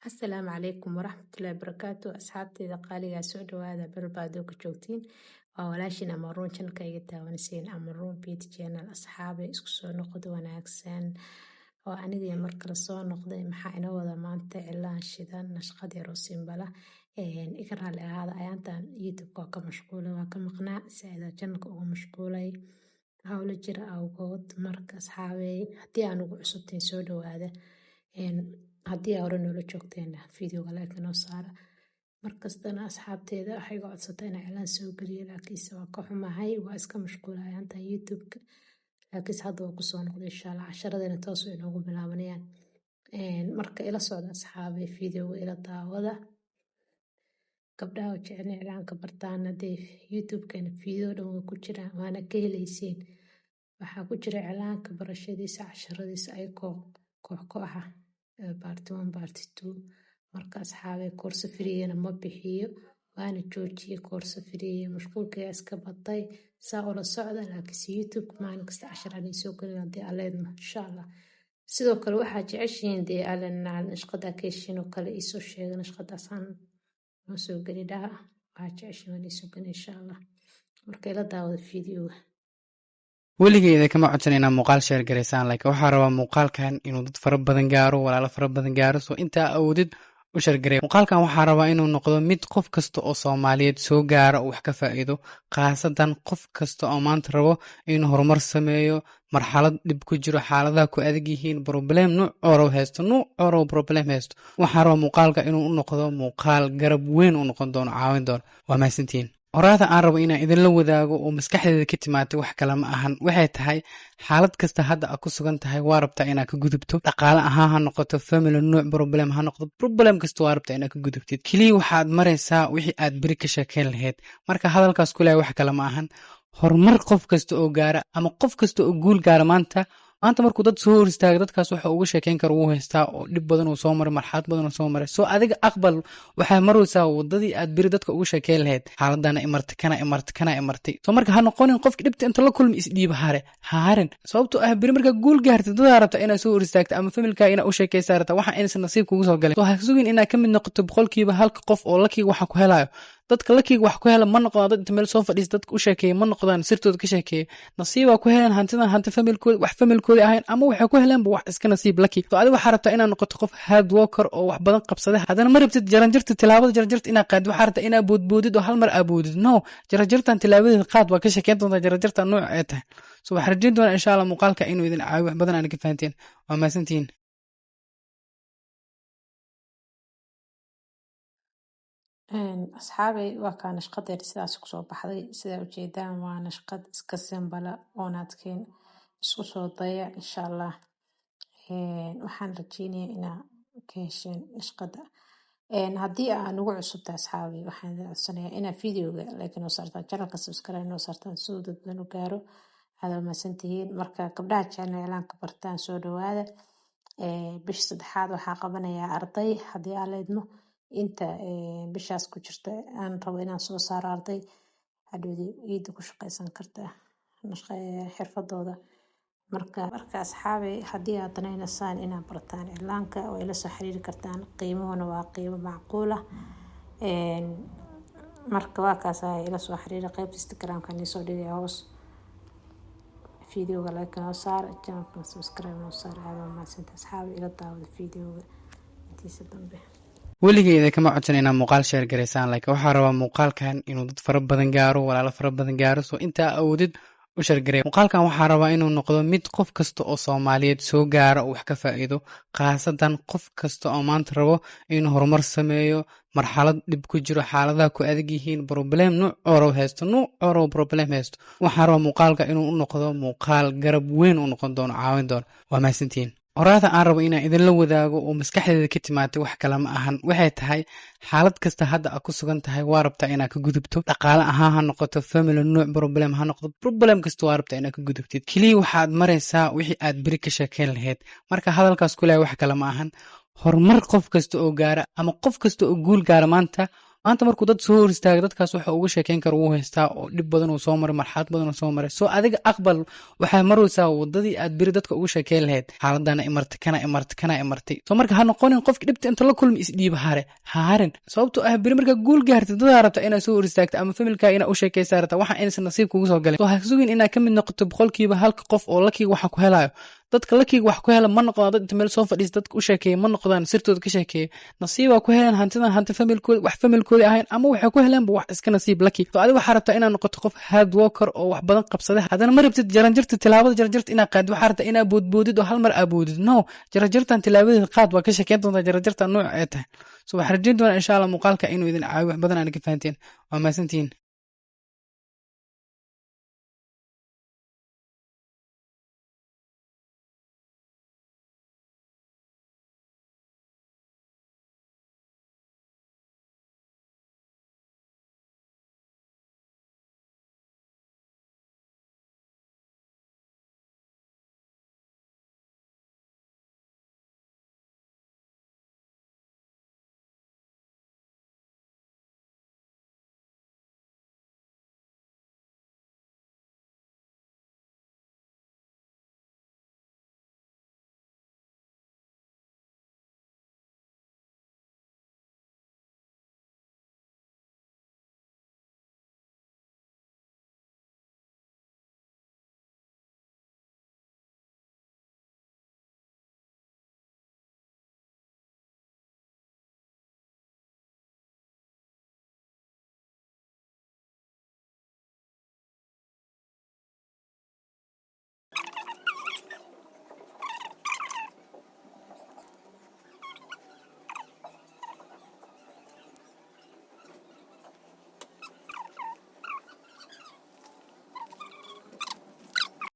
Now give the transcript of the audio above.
Asalaamu calaykum waraxmatullaahi wabarakaatu asxaabteyda qaaligaa soo dhawaada barbaado ka joogtiin waa walaashin amaruun channelkayga daawanaysiin amaruun beauty channel asxaabay isku soo noqod wanaagsan oo aniga mar kale soo noqday maxaa ina wada maanta cilaan shidan nashqad yar oo simbala iga raali ahaada ayaantan youtube-ka waa ka mashquulay waa ka maqnaa saaida channelka uga mashquulay hawlo jira awgood marka asxaabay haddii aan ugu cusubtiin soo dhawaada haddii aa hore noola joogteena videoga like noo saara markastana asxaabteeda waxay iga codsatay inaan cilaan soo geliyo laakiinse waa ka xumahay waa iska mashquulay inta youtube-ka laakiinse hadda waa kusoo noqday insha allah casharadana toos way inoogu bilaabanayaan marka ila socda asxaabay videoga ila daawada gabdhaha oo jecel cilaanka bartaan hadee youtube-kana video dhan way ku jiraan waana ka helaysiin waxaa ku jira cilaanka barashadiisa casharadiisa ay koox kooxa part 1 part 2 marka asxaabay koorso free-na ma bixiyo waana joojiyay koorso free mashquulkaya iska batay saa ula socda laakiinse youtube maalin kasta casharaan soo gelin hadii aleedma insha allah sidoo kale waxaa jeceshihiin dee nashqada ka heshiin oo kale isoo sheega nashqadaasaan noo soo geli dhaha waxaa jeceshihiin waan isoo gelin insha allah marka ila daawada videoga weligeeda kama codsan inaa muuqaal sheer garaysaan laakiin waxaa rabaa muuqaalkan inuu dad fara badan gaaro walaalo fara badan gaaro soo intaa awoodid u sheergareey muuqaalkan waxaa rabaa inuu noqdo mid qof kasta oo Soomaaliyeed soo gaaro oo wax ka faa'iido khaasatan qof kasta oo maanta rabo inuu horumar sameeyo marxalad dib ku jiro xaaladaha ku adag yihiin problem nooc oro problem haysto waxaa rabaa muuqaalka inuu u noqdo muuqaal garab weyn u noqon doono caawin doono waa mahadsantihiin horaada aan rabo inaan idinla wadaago oo maskaxdeeda ka timaatay wax kale ma ahan waxay tahay xaalad kasta hadda aad ku sugan tahay waa rabtaa inaad ka gudubto dhaqaale ahaan ha noqoto family nooc problem ha noqdo problem kasta waa rabtaa inaad ka gudubtid kaliya waxaad maraysaa wixii aad beri ka sheekeyn lahayd marka hadalkaas ku leeyahay wax kale ma ahan horumar qof kasta oo gaara ama qof kasta oo guul gaara maanta markuu dad soo hor istaaga dadkaas waxa uga sheekeyn karo uu haystaa oo dhib badan uu soo maray marxalad badan uu soo maray soo adiga aqbal waxay maraysaa wadadii aad biri dadka uga sheekeyn lahayd xaaladana imartay soo marka ha noqonin qofki dhibta inta la kulmi isdhiiba haarin sababtoo ah biri marka guul gaartay dad rabta inaad soo hor istaagto ama familka inaad u sheekeysaa rabta waxa inaysan nasiib kugu soo galin soo ha sugin inaad ka mid noqoto boqolkiiba halka qof oo lakiiga waxa ku helayo dadka lakiiga wax ku hela ma noqdaan dad inta meel soo fadhiis dadka u sheekeeya ma noqdaan sirtooda ka sheekeeya nasiib waa ku heleen hanti familkooda wax familkooda ahayn ama waxay ku heleenba wax iska nasiib laki soo adiga waxaa rabtaa inaad noqoto qof hard worker oo wax badan qabsada haddana ma rabtid jaranjarta tilaabada jaranjarta inaad qaadid waxaa rabtaa inaad boodboodid oo hal mar aad no jaranjartan tilaabadeeda qaad waa ka sheekeyn doontaa jaranjarta nooc ay tahay soo waxaan rajayn doonaa insha allah muuqaalka inuu idin caawiyo wax badan aan ka fahanteen waa mahadsantihiin asxaabay waa kaa nashqadeer sidaas kusoo baxday sidaa ujeedaan waa nashqad iska simbala oonaadkeen isku soo daya insha allah waxaan rajeynayaa inaa ka hesheen nashqada haddii aa nagu cusubta asxaabay waxaan codsanayaa inaa videoga like noo saartaan channelka subscribe noo saartaan siduu dad badan u gaaro aad mahadsantihiin marka gabdhaha jecel cilaanka bartaan soo dhawaada bisha saddexaad waxaa qabanayaa arday haddii aa leedmo inta bishaas ku jirta aan rabo inaan soo saaro arday hadhowdii ciida ku shaqaysan karta xirfadooda marka asxaabay haddii aad danaynaysaan inaad bartaan cilaanka way la soo xiriiri kartaan qiimuhuna waa qiimo macquul ah marka waa kaas ila soo xiriira qaybta instagramka nisoo dhigay hoos videoga like noo saar channelka subscribe noo saar aad mahadsantahay asxaabay ila daawada videoga intiisa dambe weligeeda kama codsan inaa muuqaal sheer garaysaan laakiin waxaa rabaa muuqaalkan inuu dad fara badan gaaro walaalo fara badan gaaro soo intaa awoodid u sheergareey muuqaalkan waxaa rabaa inuu noqdo mid qof kasta oo Soomaaliyeed soo gaaro oo wax ka faa'iido khaasatan qof kasta oo maanta rabo inuu horumar sameeyo marxalad dib ku jiro xaaladaha ku adag yihiin problem nooc oro problem haysto waxaa rabaa muuqaalka inuu u noqdo muuqaal garab weyn u noqon doono caawin doono waa mahadsantihiin horaada aan rabo inaan idinla wadaago oo maskaxdeeda ka timaatay wax kale ma ahan waxay tahay xaalad kasta hadda aad ku sugan tahay waa rabtaa inaad ka gudubto dhaqaale ahaan ha noqoto family nooc problem ha noqdo problem kasta waa rabtaa inaad ka gudubtid kaliya waxaad maraysaa wixii aad beri ka sheekeyn lahayd marka hadalkaas ku leeyahay wax kale ma ahan horumar qof kasta oo gaara ama qof kasta oo guul gaara maanta maanta markuu dad soo hor istaago dadkaas waxa uga sheekeyn kara uu haystaa oo dhib badan uu soo maray marxalad badan uu soo maray soo adiga aqbal waxay maraysaa wadadii aad biri dadka uga sheekeyn lahayd xaaladana imartay kana imartay soo marka ha noqonin qofka dhibta inta la kulmi isdhiiba harin sababtoo ah biri marka guul gaartay dad rabta inaad soo hor istaagto ama familka inaad u sheekaysaa rabta waxa inaysan nasiib kugu soo galay soo ha sugin inaad ka mid noqoto boqolkiiba halka qof oo lakiiga waxa ku helayo dadka lakiiga wax ku hela ma noqdaan dad inta meel soo fadhiis dadka u sheekeeya ma noqdaan sirtooda ka sheekeeya nasiiba ku heleen hanti familkooda wax familkooda ahayn ama waxay ku heleenba wax iska nasiib laki soo adiga waxaa rabtaa inaad noqoto qof hard worker oo wax badan qabsada haddana ma rabtid tilaabada jaranjarta inaad qaadid waxaa rabtaa inaad boodboodid oo hal mar aboodid no jaranjartan tilaabadeeda qaad waa ka sheekeyn doontaa jaranjarta nooc ee tahay soo waxaan rajayn doonaa insha allah muuqaalka inuu idin caawiyo wax badan aan ka fahanteen waa mahadsantihiin